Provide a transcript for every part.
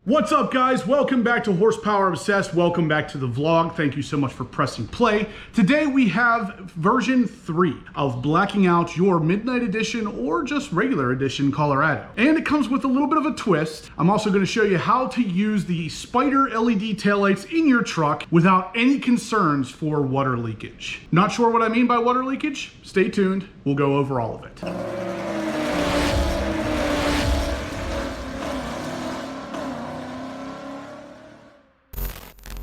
What's up, guys? Welcome back to Horsepower Obsessed. Welcome back to the vlog. Thank you so much for pressing play. Today we have version 3 of blacking out your Midnight Edition or just regular edition Colorado. And it comes with a little bit of a twist. I'm also going to show you how to use the Spider LED taillights in your truck without any concerns for water leakage. Not sure what I mean by water leakage? Stay tuned. We'll go over all of it.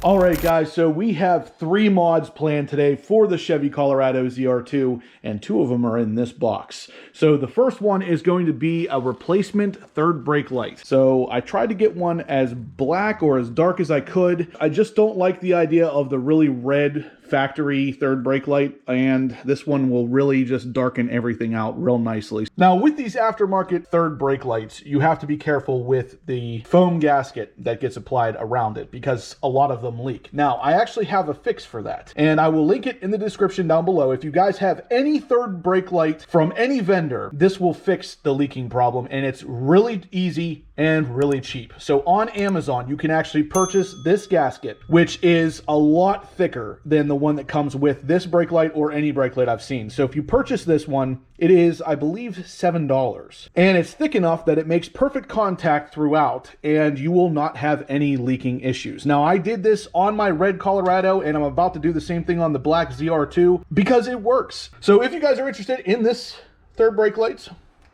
All right, guys, so we have 3 mods planned today for the Chevy Colorado ZR2, and 2 of them are in this box. So the first one is going to be a replacement third brake light. So I tried to get one as black or as dark as I could. I just don't like the idea of the really red factory third brake light, and this one will really just darken everything out real nicely. Now, with these aftermarket third brake lights, you have to be careful with the foam gasket that gets applied around it because a lot of them leak. Now, I actually have a fix for that, and I will link it in the description down below. If you guys have any third brake light from any vendor, this will fix the leaking problem, and it's really easy and really cheap. So on Amazon, you can actually purchase this gasket, which is a lot thicker than the one that comes with this brake light or any brake light I've seen. So if you purchase this one, it is, I believe, $7. And it's thick enough that it makes perfect contact throughout, and you will not have any leaking issues. Now, I did this on my red Colorado, and I'm about to do the same thing on the black ZR2 because it works. So if you guys are interested in this third brake lights,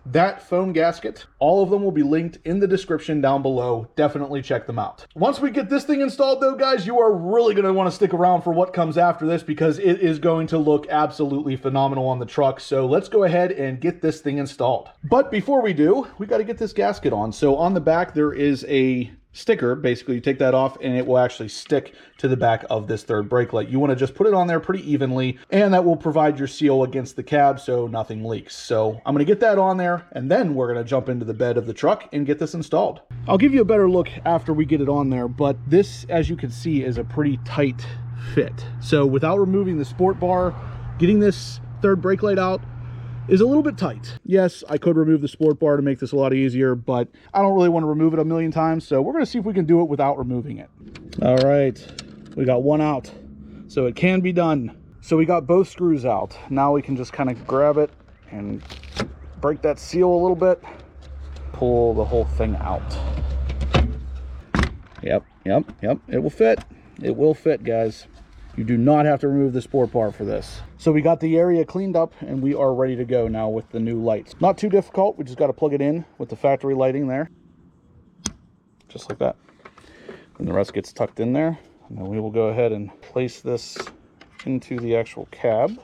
that foam gasket, all of them will be linked in the description down below. Definitely check them out. Once we get this thing installed though, guys, you are really going to want to stick around for what comes after this because it is going to look absolutely phenomenal on the truck. So let's go ahead and get this thing installed. But before we do, we got to get this gasket on. So on the back, there is a sticker. Basically, you take that off and it will actually stick to the back of this third brake light. You want to just put it on there pretty evenly, and that will provide your seal against the cab so nothing leaks. So I'm going to get that on there, and then we're going to jump into the bed of the truck and get this installed. I'll give you a better look after we get it on there, but this, as you can see, is a pretty tight fit. So without removing the sport bar, getting this third brake light out is a little bit tight. Yes, I could remove the sport bar to make this a lot easier, but I don't really want to remove it a million times, so we're going to see if we can do it without removing it. All right, we got one out, so it can be done. So we got both screws out. Now we can just kind of grab it and break that seal a little bit, pull the whole thing out. Yep, it will fit. It will fit, guys. You do not have to remove the sport bar for this. So we got the area cleaned up and we are ready to go now with the new lights. Not too difficult. We just got to plug it in with the factory lighting there. Just like that. And the rest gets tucked in there. And then we will go ahead and place this into the actual cab.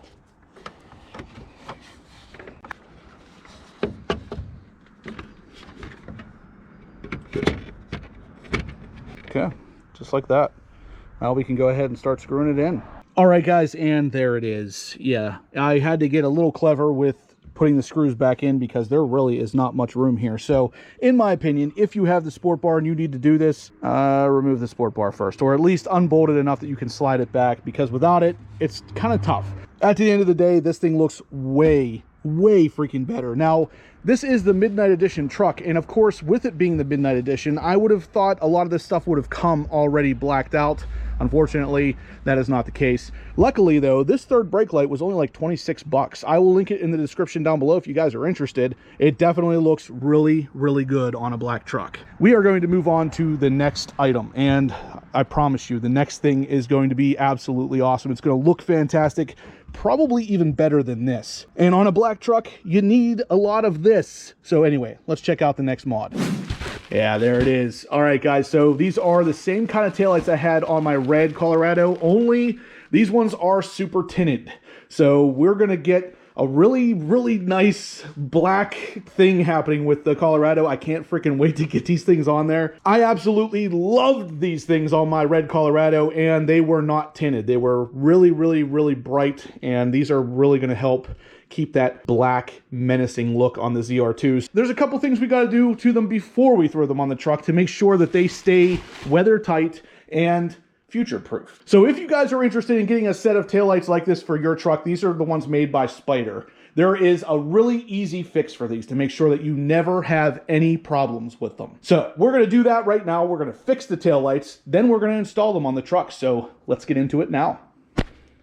Okay, just like that. Now we can go ahead and start screwing it in. All right, guys, and there it is. Yeah, I had to get a little clever with putting the screws back in because there really is not much room here. So in my opinion, if you have the sport bar and you need to do this, remove the sport bar first, or at least unbolt it enough that you can slide it back, because without it, it's kind of tough. At the end of the day, this thing looks way freaking better. Now, this is the Midnight Edition truck, and of course, with it being the Midnight Edition, I would have thought a lot of this stuff would have come already blacked out. Unfortunately, that is not the case. Luckily, though, this third brake light was only like 26 bucks. I will link it in the description down below if you guys are interested. It definitely looks really good on a black truck. We are going to move on to the next item, and I promise you, the next thing is going to be absolutely awesome. It's going to look fantastic, probably even better than this. And on a black truck, you need a lot of this. So anyway, let's check out the next mod. Yeah, there it is. All right, guys, so these are the same kind of taillights I had on my red Colorado, only these ones are super tinted. So we're going to get a really nice black thing happening with the Colorado. I can't freaking wait to get these things on there. I absolutely loved these things on my red Colorado, and they were not tinted. They were really bright, and these are really going to help keep that black menacing look on the ZR2s. There's a couple things we got to do to them before we throw them on the truck to make sure that they stay weather tight and future-proof. So if you guys are interested in getting a set of taillights like this for your truck, these are the ones made by Spider. there is a really easy fix for these to make sure that you never have any problems with them. So we're going to do that right now. We're going to fix the taillights, then we're going to install them on the truck. So let's get into it now.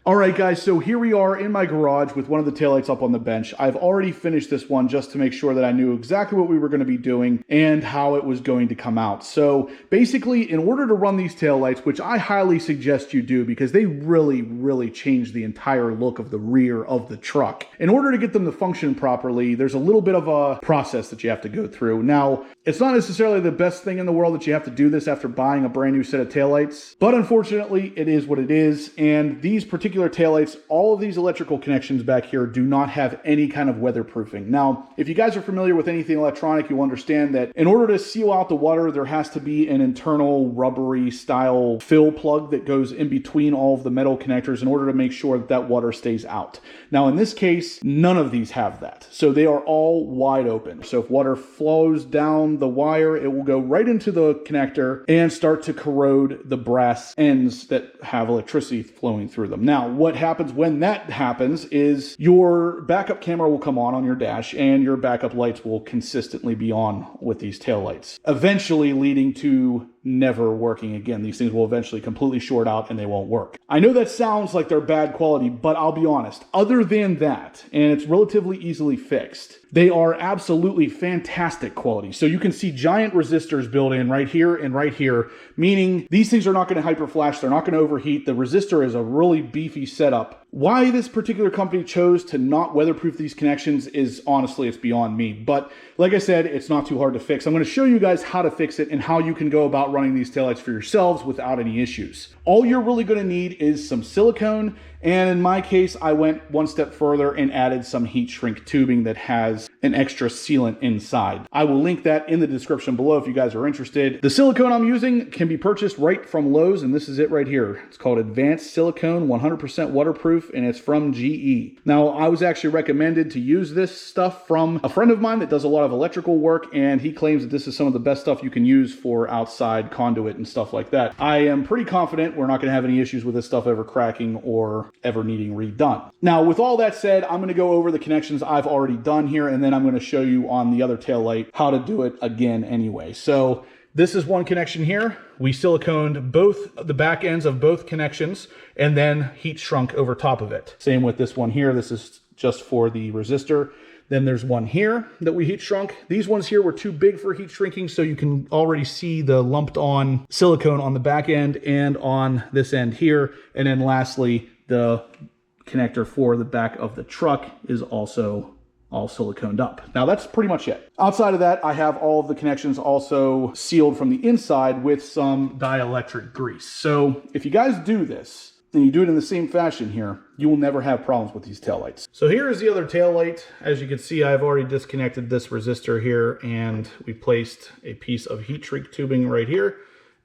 All right, guys, so here we are in my garage with one of the taillights up on the bench. I've already finished this one just to make sure that I knew exactly what we were going to be doing and how it was going to come out. So basically, in order to run these taillights, which I highly suggest you do because they really change the entire look of the rear of the truck. In order to get them to function properly, there's a little bit of a process that you have to go through. Now, it's not necessarily the best thing in the world that you have to do this after buying a brand new set of taillights, but unfortunately, it is what it is, and these particular taillights, all of these electrical connections back here do not have any kind of weatherproofing. Now, if you guys are familiar with anything electronic, you'll understand that in order to seal out the water, there has to be an internal rubbery style fill plug that goes in between all of the metal connectors in order to make sure that that water stays out. Now, in this case, none of these have that. So they are all wide open. So if water flows down the wire, it will go right into the connector and start to corrode the brass ends that have electricity flowing through them. Now, what happens when that happens is your backup camera will come on your dash and your backup lights will consistently be on with these tail lights, eventually leading to never working again. These things will eventually completely short out and they won't work. I know that sounds like they're bad quality, but I'll be honest, other than that, and it's relatively easily fixed, they are absolutely fantastic quality. So you can see giant resistors built in right here and right here, meaning these things are not going to hyper flash, they're not going to overheat. The resistor is a really beefy setup. Why this particular company chose to not weatherproof these connections is honestly, it's beyond me. But like I said, it's not too hard to fix. I'm going to show you guys how to fix it and how you can go about running these taillights for yourselves without any issues. All you're really going to need is some silicone. And in my case, I went one step further and added some heat shrink tubing that has an extra sealant inside. I will link that in the description below if you guys are interested. The silicone I'm using can be purchased right from Lowe's, and this is it right here. It's called Advanced Silicone, 100% waterproof, and it's from GE. Now, I was actually recommended to use this stuff from a friend of mine that does a lot of electrical work, and he claims that this is some of the best stuff you can use for outside conduit and stuff like that. I am pretty confident we're not going to have any issues with this stuff ever cracking or ever needing redone. Now, with all that said, I'm going to go over the connections I've already done here, and then I'm going to show you on the other tail light how to do it again anyway. So this is one connection here. We siliconed both the back ends of both connections and then heat shrunk over top of it. Same with this one here. This is just for the resistor. Then there's one here that we heat shrunk. These ones here were too big for heat shrinking, so you can already see the lumped on silicone on the back end and on this end here. And then lastly, the connector for the back of the truck is also all siliconed up. Now that's pretty much it. Outside of that, I have all of the connections also sealed from the inside with some dielectric grease. So if you guys do this, and you do it in the same fashion here, you will never have problems with these taillights. So here is the other taillight. As you can see, I've already disconnected this resistor here, and we placed a piece of heat shrink tubing right here,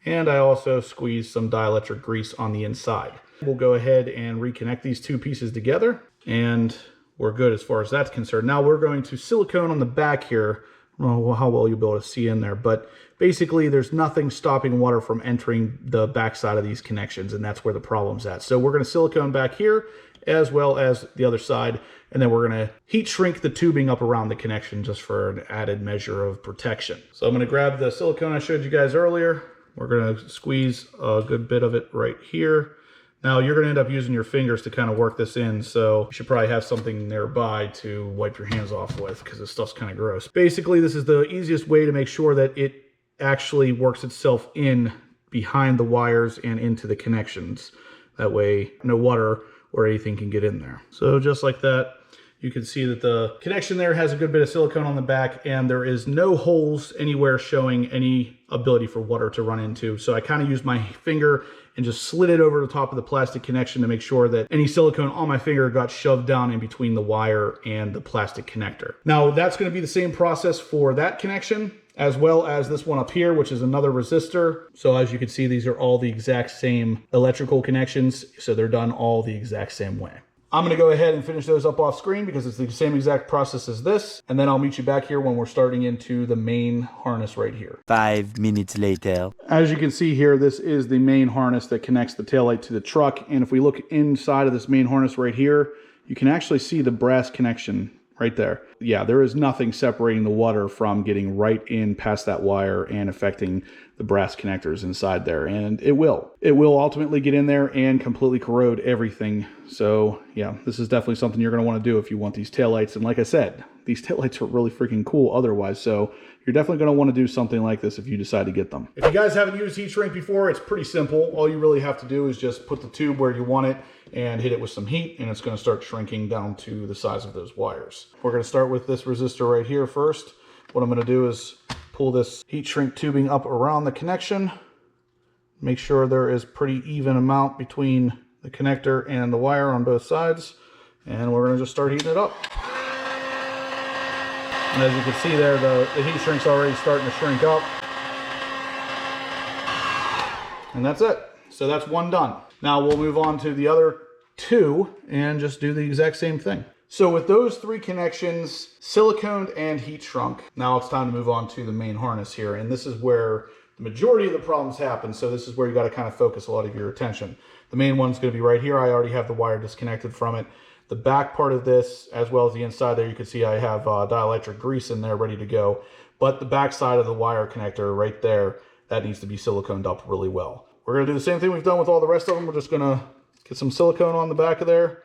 and I also squeezed some dielectric grease on the inside. We'll go ahead and reconnect these two pieces together, and we're good as far as that's concerned. Now we're going to silicone on the back here. I don't know how well you'll be able to see in there, but basically there's nothing stopping water from entering the backside of these connections, and that's where the problem's at. So we're going to silicone back here as well as the other side, and then we're going to heat shrink the tubing up around the connection just for an added measure of protection. So I'm going to grab the silicone I showed you guys earlier. We're going to squeeze a good bit of it right here. Now you're going to end up using your fingers to kind of work this in, so you should probably have something nearby to wipe your hands off with because this stuff's kind of gross. Basically, this is the easiest way to make sure that it actually works itself in behind the wires and into the connections. That way, no water or anything can get in there. So just like that, you can see that the connection there has a good bit of silicone on the back, and there is no holes anywhere showing any ability for water to run into. So I kind of used my finger and just slid it over the top of the plastic connection to make sure that any silicone on my finger got shoved down in between the wire and the plastic connector. Now that's going to be the same process for that connection, as well as this one up here, which is another resistor. So as you can see, these are all the exact same electrical connections, so they're done all the exact same way. I'm going to go ahead and finish those up off screen because it's the same exact process as this. And then I'll meet you back here when we're starting into the main harness right here. 5 minutes later. As you can see here, this is the main harness that connects the taillight to the truck. And if we look inside of this main harness right here, you can actually see the brass connection right there. Yeah, there is nothing separating the water from getting right in past that wire and affecting the brass connectors inside there. And it will ultimately get in there and completely corrode everything. So yeah, this is definitely something you're going to want to do if you want these taillights. And like I said, these taillights are really freaking cool otherwise. So you're definitely going to want to do something like this if you decide to get them. If you guys haven't used heat shrink before, it's pretty simple. All you really have to do is just put the tube where you want it and hit it with some heat, and it's going to start shrinking down to the size of those wires. We're going to start with this resistor right here first. What I'm going to do is pull this heat shrink tubing up around the connection. Make sure there is pretty even amount between the connector and the wire on both sides. And we're going to just start heating it up. And as you can see there, the heat shrink's already starting to shrink up. And that's it. So that's one done. Now we'll move on to the other two and just do the exact same thing. So with those three connections, siliconed and heat shrunk, now it's time to move on to the main harness here. And this is where the majority of the problems happen. So this is where you got to kind of focus a lot of your attention. The main one's going to be right here. I already have the wire disconnected from it. The back part of this, as well as the inside there, you can see I have dielectric grease in there ready to go. But the back side of the wire connector right there, that needs to be siliconed up really well. We're going to do the same thing we've done with all the rest of them. We're just going to get some silicone on the back of there,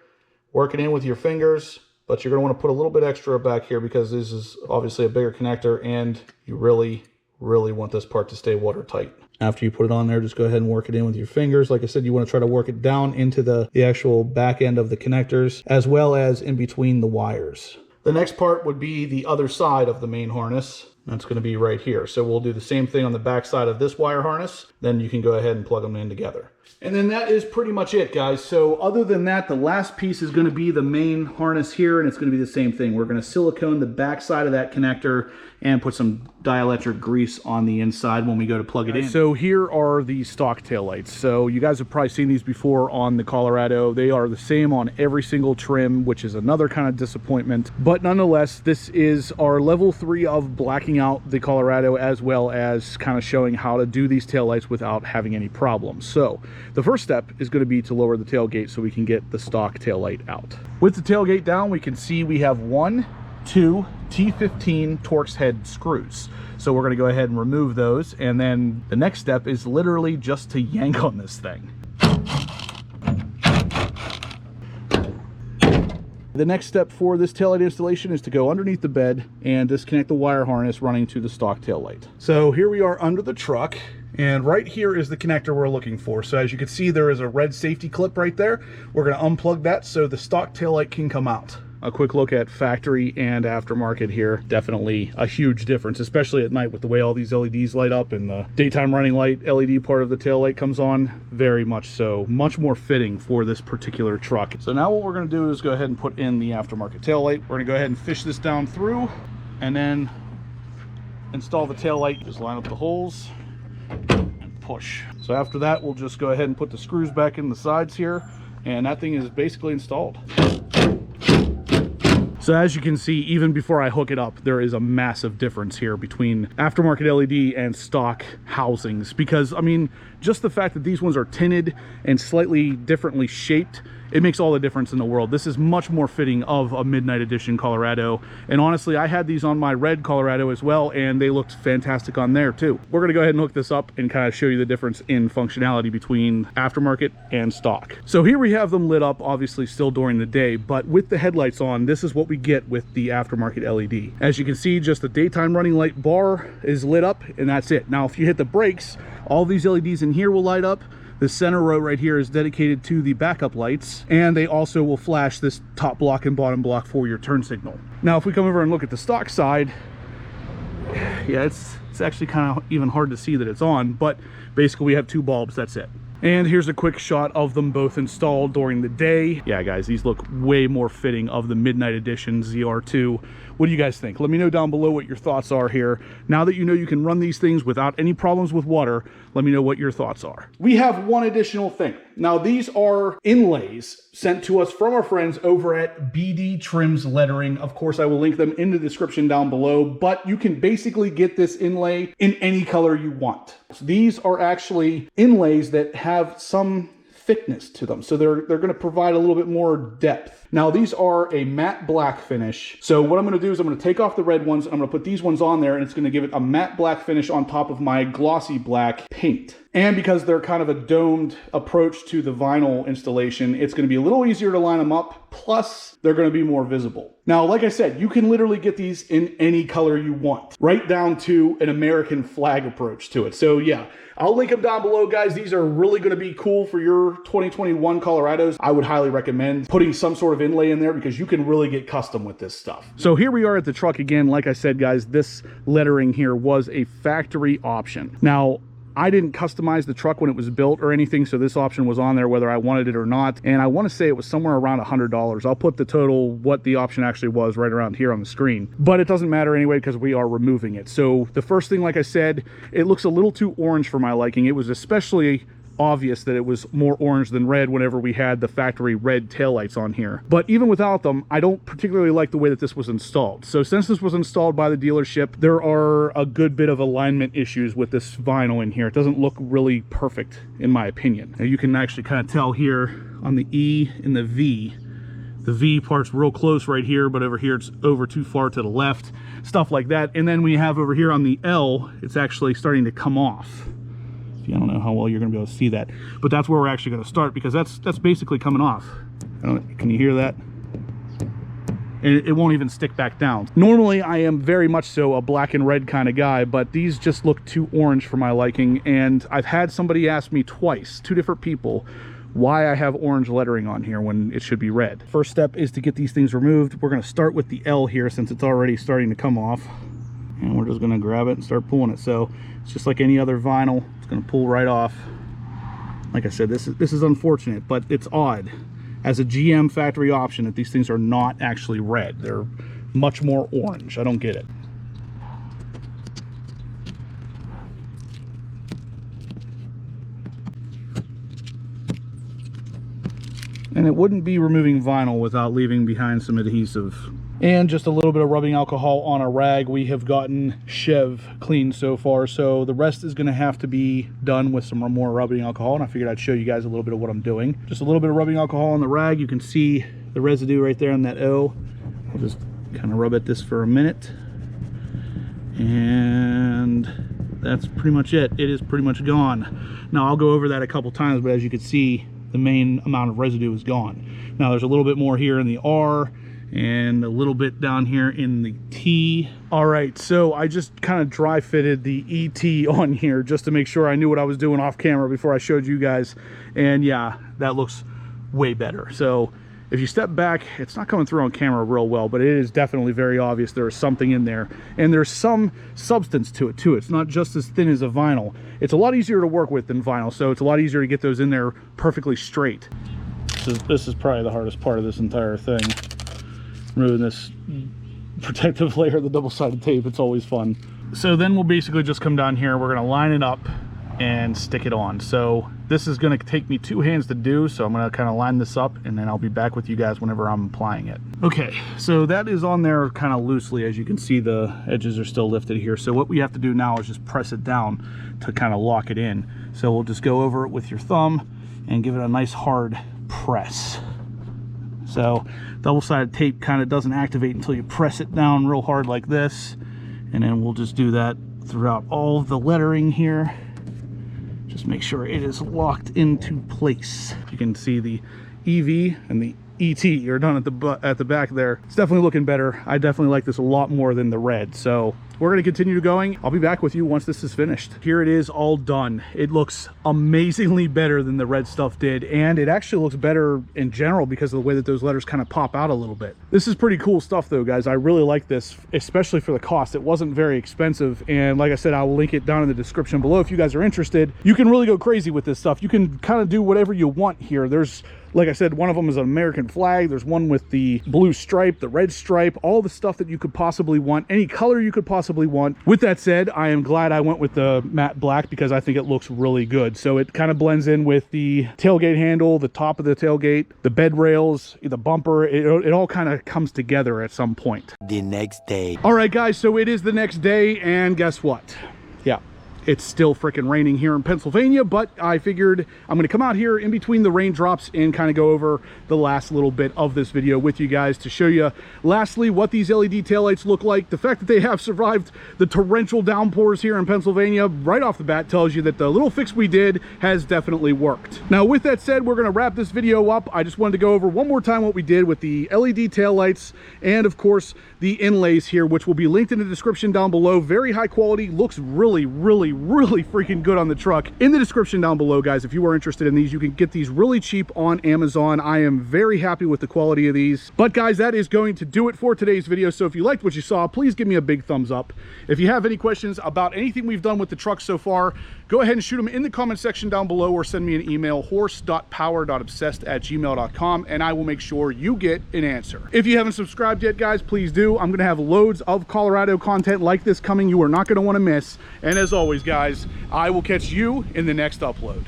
work it in with your fingers, but you're going to want to put a little bit extra back here because this is obviously a bigger connector and you really want this part to stay watertight. After you put it on there, just go ahead and work it in with your fingers. Like I said, you want to try to work it down into the actual back end of the connectors as well as in between the wires. The next part would be the other side of the main harness. That's going to be right here. So we'll do the same thing on the back side of this wire harness. Then you can go ahead and plug them in together. And then that is pretty much it, guys. So other than that, the last piece is going to be the main harness here, and it's going to be the same thing. We're going to silicone the back side of that connector and put some dielectric grease on the inside when we go to plug it in. So here are the stock taillights. So you guys have probably seen these before on the Colorado. They are the same on every single trim, which is another kind of disappointment. But nonetheless, this is our level 3 of blacking out the Colorado, as well as kind of showing how to do these taillights without having any problems. So the first step is going to be to lower the tailgate so we can get the stock taillight out. With the tailgate down, we can see we have 1, 2 T15 Torx head screws. So we're going to go ahead and remove those, and then the next step is literally just to yank on this thing. The next step for this taillight installation is to go underneath the bed and disconnect the wire harness running to the stock taillight. So here we are under the truck, and right here is the connector we're looking for. So as you can see, there is a red safety clip right there. We're going to unplug that so the stock taillight can come out. A quick look at factory and aftermarket here. Definitely a huge difference, especially at night with the way all these LEDs light up and the daytime running light LED part of the tail light comes on. Very much so. Much more fitting for this particular truck. So now what we're going to do is go ahead and put in the aftermarket tail light. We're going to go ahead and fish this down through and then install the tail light. Just line up the holes and push. So after that, we'll just go ahead and put the screws back in the sides here, and that thing is basically installed. So as you can see, even before I hook it up, there is a massive difference here between aftermarket LED and stock housings. Because, I mean, just the fact that these ones are tinted and slightly differently shaped, it makes all the difference in the world. This is much more fitting of a Midnight Edition Colorado. And honestly, I had these on my red Colorado as well, and they looked fantastic on there too. We're gonna go ahead and hook this up and kind of show you the difference in functionality between aftermarket and stock. So here we have them lit up, obviously still during the day, but with the headlights on, this is what we get with the aftermarket LED. As you can see, just the daytime running light bar is lit up, and that's it. Now, if you hit the brakes, all these LEDs in here will light up. The center row right here is dedicated to the backup lights, and they also will flash this top block and bottom block for your turn signal. Now, if we come over and look at the stock side, yeah, it's actually kind of even hard to see that it's on, but basically we have 2 bulbs, that's it. And here's a quick shot of them both installed during the day. Yeah, guys, these look way more fitting of the Midnight Edition ZR2. What do you guys think? Let me know down below what your thoughts are here. Now that you know you can run these things without any problems with water, let me know what your thoughts are. We have one additional thing. Now, these are inlays sent to us from our friends over at BD Trims Lettering. Of course, I will link them in the description down below, but you can basically get this inlay in any color you want. So these are actually inlays that have some thickness to them. So they're going to provide a little bit more depth. Now these are a matte black finish. So what I'm going to do is I'm going to take off the red ones. I'm going to put these ones on there, and it's going to give it a matte black finish on top of my glossy black paint. And because they're kind of a domed approach to the vinyl installation, it's going to be a little easier to line them up. Plus, they're going to be more visible. Now, like I said, you can literally get these in any color you want, right down to an American flag approach to it. So yeah, I'll link them down below, guys. These are really going to be cool for your 2021 Colorados. I would highly recommend putting some sort of inlay in there because you can really get custom with this stuff. So here we are at the truck again. Like I said, guys, this lettering here was a factory option. Now, I didn't customize the truck when it was built or anything, so this option was on there whether I wanted it or not. And I want to say it was somewhere around $100. I'll put the total, what the option actually was, right around here on the screen. But it doesn't matter anyway because we are removing it. So the first thing, like I said, it looks a little too orange for my liking. It was especially obvious that it was more orange than red whenever we had the factory red taillights on here. But even without them, I don't particularly like the way that this was installed. So since this was installed by the dealership, there are a good bit of alignment issues with this vinyl in here. It doesn't look really perfect in my opinion. Now you can actually kind of tell here on the E and the V. The V part's real close right here, but over here it's over too far to the left, stuff like that. And then we have over here on the L, it's actually starting to come off. I don't know how well you're going to be able to see that, but that's where we're actually going to start because that's basically coming off. Can you hear that? And it won't even stick back down. Normally, I am very much so a black and red kind of guy, but these just look too orange for my liking. And I've had somebody ask me twice, two different people, why I have orange lettering on here when it should be red. First step is to get these things removed. We're going to start with the L here since it's already starting to come off. And we're just going to grab it and start pulling it. So it's just like any other vinyl. It's going to pull right off. Like I said, this is unfortunate, but it's odd as a GM factory option that these things are not actually red. They're much more orange. I don't get it. And it wouldn't be removing vinyl without leaving behind some adhesive. And just a little bit of rubbing alcohol on a rag. We have gotten Chev clean so far, so the rest is going to have to be done with some more rubbing alcohol, and I figured I'd show you guys a little bit of what I'm doing. Just a little bit of rubbing alcohol on the rag. You can see the residue right there on that O. I'll just kind of rub at this for a minute. And that's pretty much it. It is pretty much gone. Now, I'll go over that a couple times, but as you can see, the main amount of residue is gone. Now, there's a little bit more here in the R, and a little bit down here in the T. All right, so I just kind of dry fitted the ET on here just to make sure I knew what I was doing off camera before I showed you guys. And yeah, that looks way better. So if you step back, it's not coming through on camera real well, but it is definitely very obvious there is something in there. And there's some substance to it too. It's not just as thin as a vinyl. It's a lot easier to work with than vinyl, so it's a lot easier to get those in there perfectly straight. This is probably the hardest part of this entire thing. Removing this protective layer of the double-sided tape. It's always fun. So then we'll basically just come down here. We're going to line it up and stick it on. So this is going to take me 2 hands to do, so I'm going to kind of line this up and then I'll be back with you guys whenever I'm applying it. Okay, so that is on there kind of loosely. As you can see, the edges are still lifted here. So what we have to do now is just press it down to kind of lock it in. So we'll just go over it with your thumb and give it a nice hard press. So double-sided tape kind of doesn't activate until you press it down real hard like this. And then we'll just do that throughout all of the lettering here. Just make sure it is locked into place. You can see the EV and the ET are done at the back there. It's definitely looking better. I definitely like this a lot more than the red. So we're going to continue going. I'll be back with you once this is finished. Here it is, all done. It looks amazingly better than the red stuff did, and it actually looks better in general because of the way that those letters kind of pop out a little bit. This is pretty cool stuff though, guys. I really like this, especially for the cost. It wasn't very expensive, and like I said, I will link it down in the description below if you guys are interested. You can really go crazy with this stuff. You can kind of do whatever you want here. There's, like I said, one of them is an American flag. There's one with the blue stripe, the red stripe, all the stuff that you could possibly want, any color you could possibly want. With that said, I am glad I went with the matte black because I think it looks really good. So it kind of blends in with the tailgate handle, the top of the tailgate, the bed rails, the bumper. It all kind of comes together at some point. The next day. All right, guys, so it is the next day, and guess what? Yeah, It's still freaking raining here in Pennsylvania, but I figured I'm going to come out here in between the raindrops and kind of go over the last little bit of this video with you guys to show you, lastly, what these LED taillights look like. The fact that they have survived the torrential downpours here in Pennsylvania right off the bat tells you that the little fix we did has definitely worked. Now, with that said, we're going to wrap this video up. I just wanted to go over one more time what we did with the LED taillights and, of course, the inlays here, which will be linked in the description down below. Very high quality, looks really freaking good on the truck. In the description down below, guys, if you are interested in these, you can get these really cheap on Amazon. I am very happy with the quality of these. But guys, that is going to do it for today's video. So if you liked what you saw, please give me a big thumbs up. If you have any questions about anything we've done with the truck so far, go ahead and shoot them in the comment section down below or send me an email, horse.power.obsessed@gmail.com, and I will make sure you get an answer. If you haven't subscribed yet, guys, please do. I'm going to have loads of Colorado content like this coming you are not going to want to miss. And as always, guys, I will catch you in the next upload.